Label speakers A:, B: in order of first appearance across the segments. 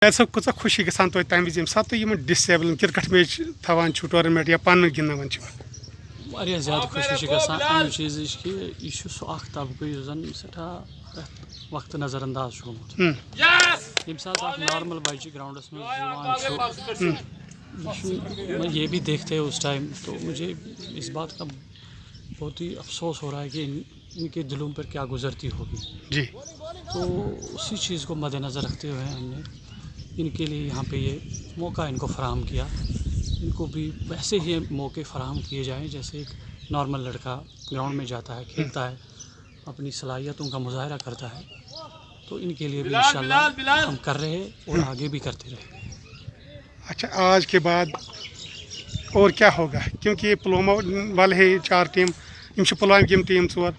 A: صاحب کۭژاہ خوشی گژھان توتہِ تَمہِ وِزِ ییٚمہِ ساتہٕ تُہۍ یِمن ڈِسیبلن کرکٹ میچ تھاوان چھِو ٹورنامنٹ یا پانہٕ ؤنۍ گِنٛدناوان چھِو
B: واریاہ زیادٕ خوشی چھِ گژھان اَمہِ چیٖزٕچ کہِ یہِ چھُ سُہ اکھ طبقہٕ یُس زَن سٮ۪ٹھاہ وقتہٕ نظر انداز چھُ گوٚمُت ییٚمہِ ساتہٕ اکھ نارمل بچہِ گراؤنڈس منٛز یِوان چھُ یہ بھی دیکھتے ہیں اس ٹائم تو مجھے اس بات کا بہت ہی افسوس ہو رہا ہے کہ ان کے دلوں پر کیا گزرتی ہوگی
A: جی
B: تو اسی چیز کو مد نظر رکھتے ہوئے ہم نے ان کے لیے یہاں پہ یہ موقع ان کو فراہم کیا ان کو بھی ویسے ہی موقع فراہم کیے جائیں جیسے ایک نارمل لڑکا گراؤنڈ میں جاتا ہے کھیلتا ہے اپنی صلاحیتوں کا مظاہرہ کرتا ہے تو ان کے لیے بھی انشاءاللہ ہم کر رہے ہیں اور آگے بھی کرتے رہیں گے.
A: اچھا آج کے بعد اور کیا ہوگا کیونکہ یہ پلوامہ والے ہے 4 ٹیم یم چھِ پُلوامہِ یِم ٹیٖم 4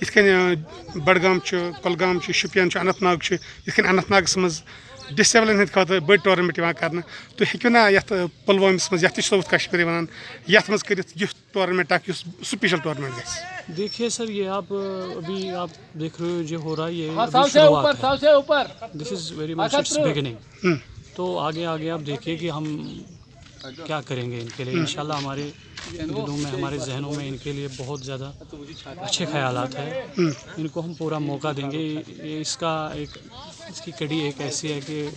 A: یِتھ کٔنۍ بڈگام چھُ کۄلگام چھُ شُپین چھُ اننت ناگ چھُ یِتھ کٔنۍ اننت ناگس منٛز ڈِسیبلن ہٕنٛدِ خٲطرٕ بٔڑۍ ٹورنامنٹ یِوان کرنہٕ تُہۍ ہیٚکِو نا یتھ پُلوٲمِس منٛز یتھ تہِ ساوُتھ کشمیٖری ونان یتھ منٛز کٔرِتھ یُتھ ٹورنامنٹ اکھ یُس سپیشل ٹورنامنٹ گژھِ.
B: دیکھیے سر یہ آپ ابھی آپ دیکھ رہے ہو جو ہو رہا ہے یہ شروعات ہے this is very much its beginning تو آگے آگے آپ دیکھیے کہ ہم کیا کریں گے ان کے لیے انشاءاللہ ہمارے دلوں میں ہمارے ذہنوں میں ان کے لیے بہت زیادہ اچھے خیالات ہیں ان کو ہم پورا موقع دیں گے. اس کی کڑی ایک ایسی ہے کہ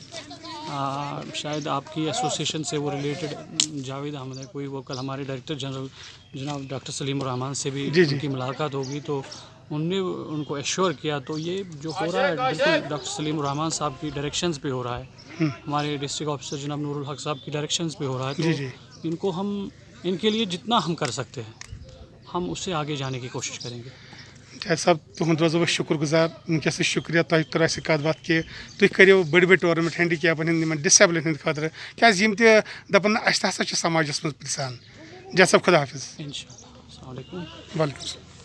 B: شاید آپ کی ایسوسیشن سے وہ ریلیٹڈ جاوید احمد ہے کوئی وہ کل ہمارے ڈائریکٹر جنرل جناب ڈاکٹر سلیم الرحمان سے بھی ان کی ملاقات ہوگی تو ان نے ان کو ایشور کیا تو یہ جو ہو رہا ہے بالکل ڈاکٹر سلیم الرحمان صاحب کی ڈائریکشنز پہ ہو رہا ہے ہمارے ڈسٹرکٹ آفیسر جناب نور الحق صاحب کی ڈائریکشنز پہ ہو رہا ہے تو ان کو ہم ان کے لیے جتنا ہم کر سکتے ہیں ہم اس سے آگے جانے کی کوشش کریں گے.
A: جاوید صاحب تہد روزو شکر گزار ونکس شکریہ تہ کر اس کت بات کہ تھی کرو بڑ بڑ ٹورنامنٹ ہینڈی کیپن ہند ڈسیبلن ہند خاطر کیاز یم تہ دپن اس ہسا سماجس مز پرسان. جاوید صاحب خدا حافظ.
B: انشاءاللہ. السلام علیکم.
A: وعلیکم السلام.